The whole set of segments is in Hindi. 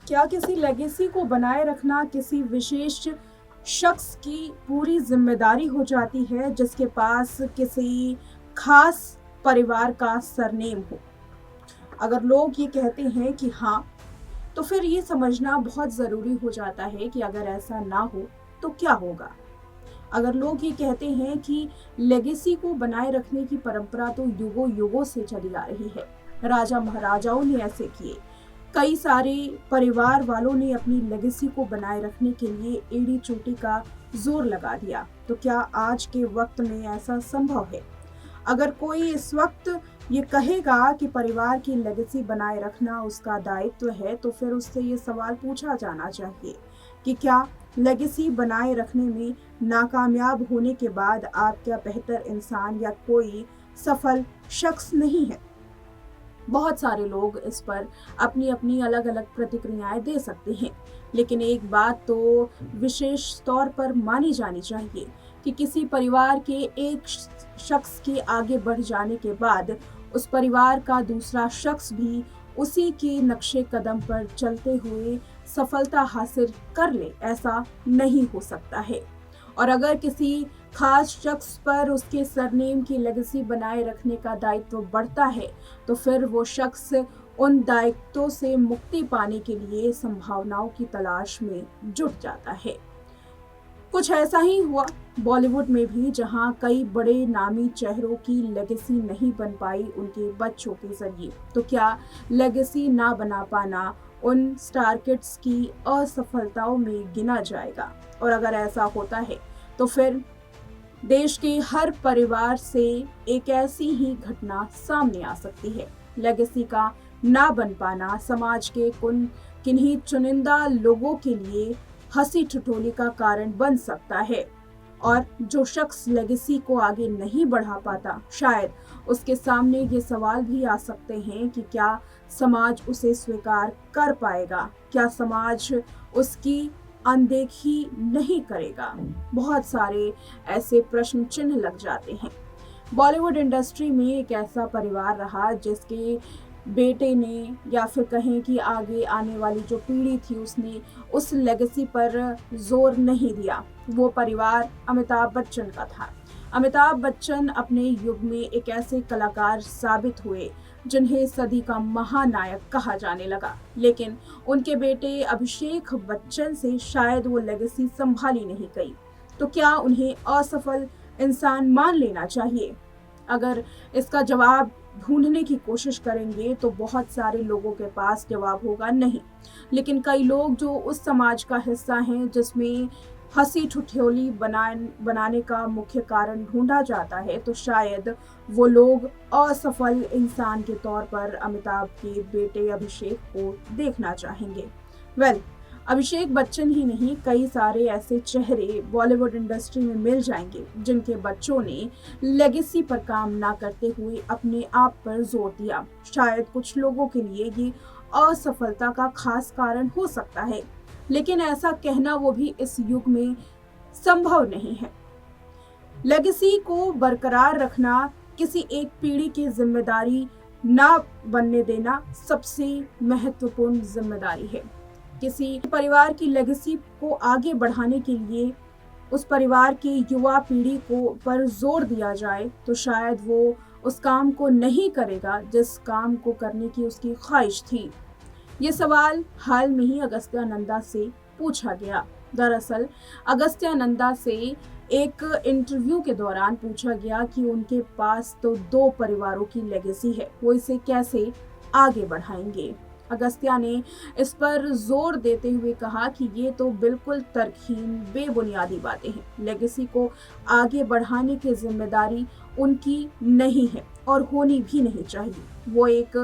क्या किसी लेगेसी को बनाए रखना किसी विशेष शख्स की पूरी जिम्मेदारी हो जाती है जिसके पास किसी खास परिवार का सरनेम हो? अगर लोग ये कहते हैं कि हाँ, तो फिर ये समझना बहुत ज़रूरी हो जाता है कि अगर ऐसा ना हो तो क्या होगा। अगर लोग ये कहते हैं कि लेगेसी को बनाए रखने की परंपरा तो युगों युगों से चली आ रही है, राजा महाराजाओं ने ऐसे किए, कई सारे परिवार वालों ने अपनी लेगेसी को बनाए रखने के लिए एड़ी चोटी का जोर लगा दिया, तो क्या आज के वक्त में ऐसा संभव है? अगर कोई इस वक्त ये कहेगा कि परिवार की लेगेसी बनाए रखना उसका दायित्व है, तो फिर उससे ये सवाल पूछा जाना चाहिए कि क्या लेगेसी बनाए रखने में नाकामयाब होने के बाद आप क्या बेहतर इंसान या कोई सफल शख्स नहीं है? बहुत सारे लोग इस पर अपनी अपनी अलग अलग प्रतिक्रियाएं दे सकते हैं, लेकिन एक बात तो विशेष तौर पर मानी जानी चाहिए कि किसी परिवार के एक शख्स के आगे बढ़ जाने के बाद उस परिवार का दूसरा शख्स भी उसी के नक्शे कदम पर चलते हुए सफलता हासिल कर ले, ऐसा नहीं हो सकता है। और अगर किसी खास शख्स पर उसके सरनेम की लेगेसी बनाए रखने का दायित्व बढ़ता है, तो फिर वो शख्स उन दायित्वों से मुक्ति पाने के लिए संभावनाओं की तलाश में जुट जाता है। कुछ ऐसा ही हुआ बॉलीवुड में भी, जहां कई बड़े नामी चेहरों की लेगेसी नहीं बन पाई उनके बच्चों के जरिए। तो क्या लेगेसी ना बना पाना उन स्टार किड्स की असफलताओं में गिना जाएगा? और अगर ऐसा होता है तो फिर देश के हर परिवार से एक ऐसी ही घटना सामने आ सकती है। लेगेसी का ना बन पाना समाज के किन्हीं चुनिंदा लोगों के लिए हंसी ठिठोली का कारण बन सकता है, और जो शख्स लेगेसी को आगे नहीं बढ़ा पाता, शायद उसके सामने ये सवाल भी आ सकते हैं कि क्या समाज उसे स्वीकार कर पाएगा, क्या समाज उसकी अनदेखी नहीं करेगा। बहुत सारे ऐसे प्रश्न चिन्ह लग जाते हैं। बॉलीवुड इंडस्ट्री में एक ऐसा परिवार रहा जिसके बेटे ने, या फिर कहें कि आगे आने वाली जो पीढ़ी थी, उसने उस लेगेसी पर जोर नहीं दिया। वो परिवार अमिताभ बच्चन का था। अमिताभ बच्चन अपने युग में एक ऐसे कलाकार साबित हुए जिन्हें सदी का महानायक कहा जाने लगा, लेकिन उनके बेटे अभिषेक बच्चन से शायद वो लेगेसी संभाली नहीं गई। तो क्या उन्हें असफल इंसान मान लेना चाहिए? अगर इसका जवाब ढूंढने की कोशिश करेंगे तो बहुत सारे लोगों के पास जवाब होगा नहीं, लेकिन कई लोग जो उस समाज का हिस्सा हैं जिसमें हंसी ठिठोली बनाने का मुख्य कारण ढूंढा जाता है, तो शायद वो लोग असफल इंसान के तौर पर अमिताभ के बेटे अभिषेक को देखना चाहेंगे। वेल, अभिषेक बच्चन ही नहीं, कई सारे ऐसे चेहरे बॉलीवुड इंडस्ट्री में मिल जाएंगे जिनके बच्चों ने लेगेसी पर काम ना करते हुए अपने आप पर जोर दिया। शायद कुछ लोगों के लिए ये असफलता का खास कारण हो सकता है, लेकिन ऐसा कहना वो भी इस युग में संभव नहीं है। लेगेसी को बरकरार रखना किसी एक पीढ़ी की जिम्मेदारी ना बनने देना सबसे महत्वपूर्ण जिम्मेदारी है। किसी परिवार की लेगेसी को आगे बढ़ाने के लिए उस परिवार की युवा पीढ़ी को पर जोर दिया जाए, तो शायद वो उस काम को नहीं करेगा जिस काम को करने की उसकी ख्वाहिश थी। ये सवाल हाल में ही अगस्त्यानंदा से पूछा गया। दरअसल अगस्त्यानंदा से एक इंटरव्यू के दौरान पूछा गया कि उनके पास तो 2 परिवारों की लेगेसी है, वो इसे कैसे आगे बढ़ाएंगे। अगस्त्या ने इस पर जोर देते हुए कहा कि ये तो बिल्कुल तर्कहीन, बेबुनियादी बातें हैं। लेगेसी को आगे बढ़ाने की जिम्मेदारी उनकी नहीं है और होनी भी नहीं चाहिए। वो एक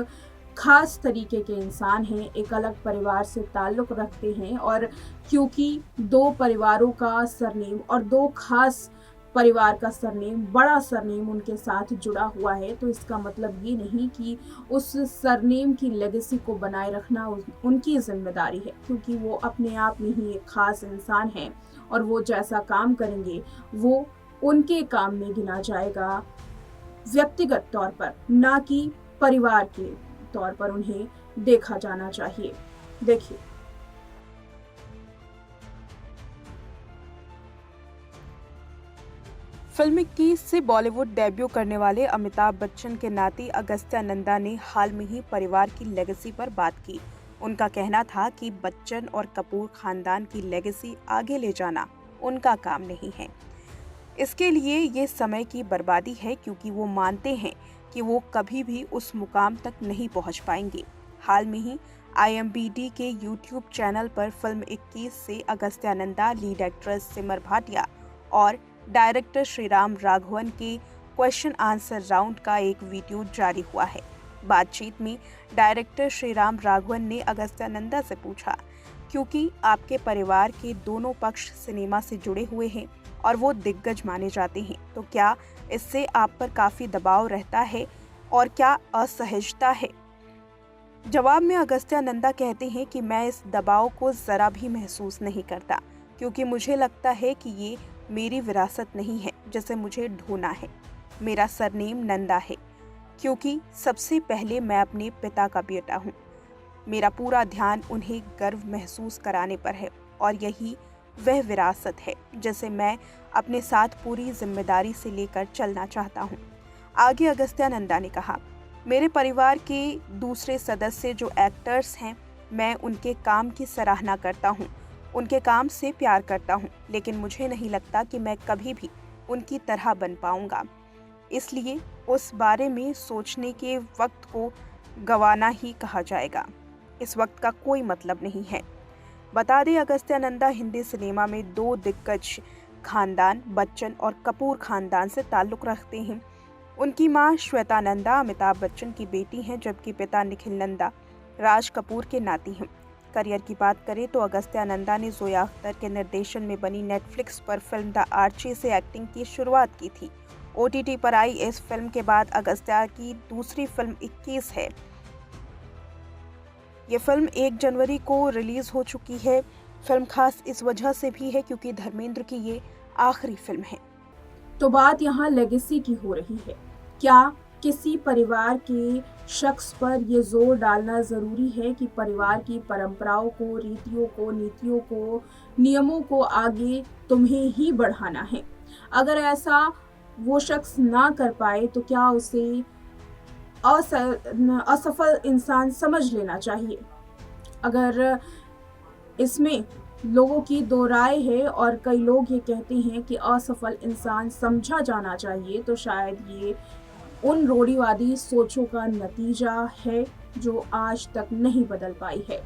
खास तरीके के इंसान हैं, एक अलग परिवार से ताल्लुक रखते हैं, और क्योंकि 2 परिवारों का सरनेम और 2 खास परिवार का सरनेम, बड़ा सरनेम उनके साथ जुड़ा हुआ है, तो इसका मतलब ये नहीं कि उस सरनेम की लेगेसी को बनाए रखना उनकी जिम्मेदारी है, क्योंकि वो अपने आप में ही एक खास इंसान हैं और वो जैसा काम करेंगे वो उनके काम में गिना जाएगा, व्यक्तिगत तौर पर, ना कि परिवार के तौर पर उन्हें देखा जाना चाहिए। देखिए, फिल्म 21 से बॉलीवुड डेब्यू करने वाले अमिताभ बच्चन के नाती अगस्त्या नंदा ने हाल में ही परिवार की लेगेसी पर बात की। उनका कहना था कि बच्चन और कपूर खानदान की लेगेसी आगे ले जाना उनका काम नहीं है। इसके लिए ये समय की बर्बादी है, क्योंकि वो मानते हैं कि वो कभी भी उस मुकाम तक नहीं पहुंच पाएंगे। हाल में ही IMBD के YouTube चैनल पर फिल्म 21 से अगस्त्या नंदा, लीड एक्ट्रेस सिमर भाटिया और डायरेक्टर श्रीराम राघवन के क्वेश्चन आंसर राउंड का एक वीडियो जारी हुआ है। बातचीत में डायरेक्टर श्रीराम राघवन ने अगस्त्या नंदा से पूछा, क्योंकि आपके परिवार के दोनों पक्ष सिनेमा से जुड़े हुए हैं और वो दिग्गज माने जाते हैं, तो क्या इससे आप पर काफ़ी दबाव रहता है और क्या असहजता है? जवाब में अगस्त्या नंदा कहते हैं कि मैं इस दबाव को ज़रा भी महसूस नहीं करता, क्योंकि मुझे लगता है कि ये मेरी विरासत नहीं है जिसे मुझे ढूंढना है। मेरा सरनेम नंदा है, क्योंकि सबसे पहले मैं अपने पिता का बेटा हूँ। मेरा पूरा ध्यान उन्हें गर्व महसूस कराने पर है और यही वह विरासत है जिसे मैं अपने साथ पूरी जिम्मेदारी से लेकर चलना चाहता हूँ। आगे अगस्त्या नंदा ने कहा, मेरे परिवार के दूसरे सदस्य जो एक्टर्स हैं, मैं उनके काम की सराहना करता हूँ, उनके काम से प्यार करता हूँ, लेकिन मुझे नहीं लगता कि मैं कभी भी उनकी तरह बन पाऊँगा। इसलिए उस बारे में सोचने के वक्त को गंवाना ही कहा जाएगा। इस वक्त का कोई मतलब नहीं है। बता दें, अगस्त्या नंदा हिंदी सिनेमा में दो दिग्गज खानदान बच्चन और कपूर खानदान से ताल्लुक़ रखते हैं। उनकी मां श्वेता नंदा अमिताभ बच्चन की बेटी हैं, जबकि पिता निखिल नंदा राज कपूर के नाती हैं। करियर की बात करें तो अगस्त्या नंदा ने जोया अख्तर के निर्देशन में बनी नेटफ्लिक्स पर फिल्म द आर्ची से एक्टिंग की शुरुआत की थी। OTT पर आई इस फिल्म के बाद अगस्त्या की दूसरी फिल्म 21 है। ये फिल्म 1 जनवरी को रिलीज हो चुकी है। फिल्म खास इस वजह से भी है क्योंकि धर्मेंद्र की ये आखिरी फिल्म है। तो बात यहाँ लेगेसी की हो रही है। क्या किसी परिवार के शख्स पर ये जोर डालना जरूरी है कि परिवार की परंपराओं को, रीतियों को, नीतियों को, नियमों को आगे तुम्हें ही बढ़ाना है? अगर ऐसा वो शख्स ना कर पाए तो क्या उसे असफल इंसान समझ लेना चाहिए? अगर इसमें लोगों की दो राय है और कई लोग ये कहते हैं कि असफल इंसान समझा जाना चाहिए, तो शायद ये उन रूढ़िवादी सोचों का नतीजा है जो आज तक नहीं बदल पाई है।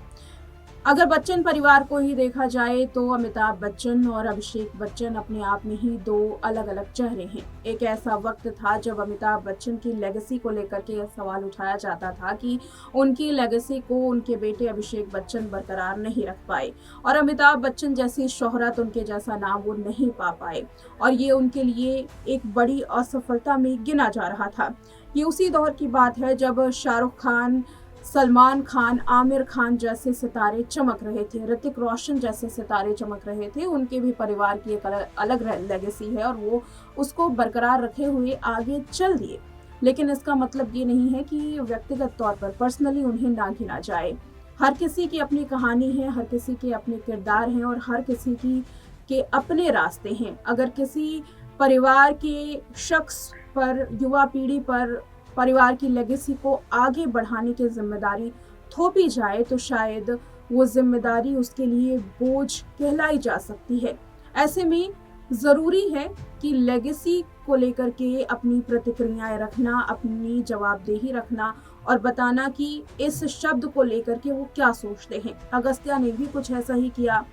अगर बच्चन परिवार को ही देखा जाए तो अमिताभ बच्चन और अभिषेक बच्चन अपने आप में ही दो अलग अलग चेहरे हैं। एक ऐसा वक्त था जब अमिताभ बच्चन की लेगेसी को लेकर के सवाल उठाया जाता था कि उनकी लेगेसी को उनके बेटे अभिषेक बच्चन बरकरार नहीं रख पाए और अमिताभ बच्चन जैसी शोहरत, उनके जैसा नाम वो नहीं पा पाए और ये उनके लिए एक बड़ी असफलता में गिना जा रहा था। ये उसी दौर की बात है जब शाहरुख खान, सलमान खान, आमिर खान जैसे सितारे चमक रहे थे, ऋतिक रोशन जैसे सितारे चमक रहे थे। उनके भी परिवार की एक अलग लेगेसी है और वो उसको बरकरार रखे हुए आगे चल दिए। लेकिन इसका मतलब ये नहीं है कि व्यक्तिगत तौर पर पर्सनली उन्हें ना गिना जाए। हर किसी की अपनी कहानी है, हर किसी के अपने किरदार हैं और हर किसी के अपने रास्ते हैं। अगर किसी परिवार के शख्स पर, युवा पीढ़ी पर परिवार की लेगेसी को आगे बढ़ाने की जिम्मेदारी थोपी जाए तो शायद वो जिम्मेदारी उसके लिए बोझ कहलाई जा सकती है। ऐसे में ज़रूरी है कि लेगेसी को लेकर के अपनी प्रतिक्रियाएं रखना, अपनी जवाबदेही रखना और बताना कि इस शब्द को लेकर के वो क्या सोचते हैं। अगस्त्या ने भी कुछ ऐसा ही किया।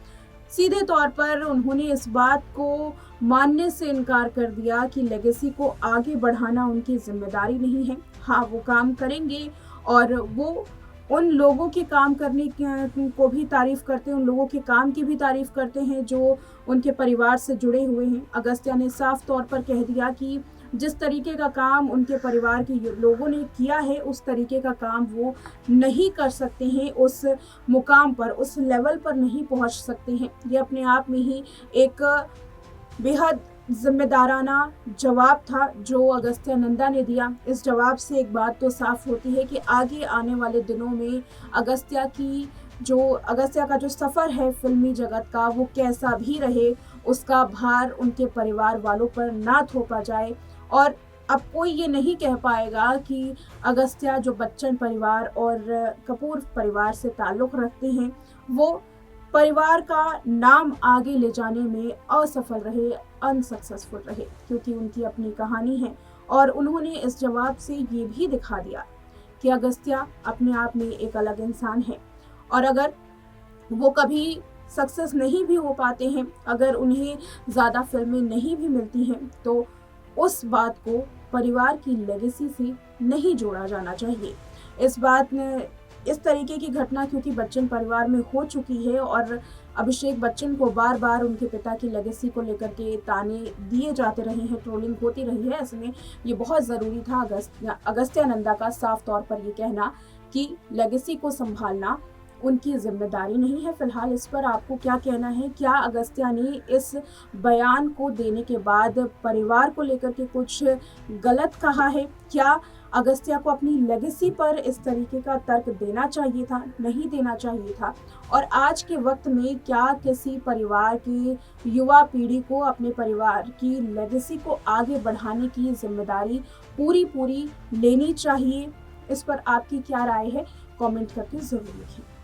सीधे तौर पर उन्होंने इस बात को मानने से इनकार कर दिया कि लेगेसी को आगे बढ़ाना उनकी जिम्मेदारी नहीं है। हाँ, वो काम करेंगे और वो उन लोगों के काम करने को भी तारीफ करते हैं, उन लोगों के काम की भी तारीफ करते हैं जो उनके परिवार से जुड़े हुए हैं। अगस्त्या ने साफ तौर पर कह दिया कि जिस तरीके का काम उनके परिवार के लोगों ने किया है उस तरीके का काम वो नहीं कर सकते हैं, उस मुकाम पर, उस लेवल पर नहीं पहुंच सकते हैं। ये अपने आप में ही एक बेहद जिम्मेदाराना जवाब था जो अगस्त्या नंदा ने दिया। इस जवाब से एक बात तो साफ होती है कि आगे आने वाले दिनों में अगस्त्या की जो अगस्त्या का जो सफ़र है फिल्मी जगत का वो कैसा भी रहे, उसका भार उनके परिवार वालों पर ना थोपा जाए। और अब कोई ये नहीं कह पाएगा कि अगस्त्या जो बच्चन परिवार और कपूर परिवार से ताल्लुक़ रखते हैं, वो परिवार का नाम आगे ले जाने में असफल रहे, अनसक्सेसफुल रहे, क्योंकि उनकी अपनी कहानी है। और उन्होंने इस जवाब से ये भी दिखा दिया कि अगस्त्या अपने आप में एक अलग इंसान है। और अगर वो कभी सक्सेस नहीं भी हो पाते हैं, अगर उन्हें ज़्यादा फिल्में नहीं भी मिलती हैं, तो उस बात को परिवार की लेगेसी से नहीं जोड़ा जाना चाहिए। इस तरीके की घटना क्योंकि बच्चन परिवार में हो चुकी है और अभिषेक बच्चन को बार बार उनके पिता की लेगेसी को लेकर के ताने दिए जाते रहे हैं, ट्रोलिंग होती रही है। ऐसे में ये बहुत ज़रूरी था अगस्त्या नंदा का साफ तौर पर ये कहना कि लेगेसी को संभालना उनकी जिम्मेदारी नहीं है। फिलहाल इस पर आपको क्या कहना है? क्या अगस्त्या ने इस बयान को देने के बाद परिवार को लेकर के कुछ गलत कहा है? क्या अगस्त्या को अपनी लेगेसी पर इस तरीके का तर्क देना चाहिए था, नहीं देना चाहिए था? और आज के वक्त में क्या किसी परिवार की युवा पीढ़ी को अपने परिवार की लेगेसी को आगे बढ़ाने की जिम्मेदारी पूरी लेनी चाहिए? इस पर आपकी क्या राय है? कमेंट करके ज़रूर लिखें।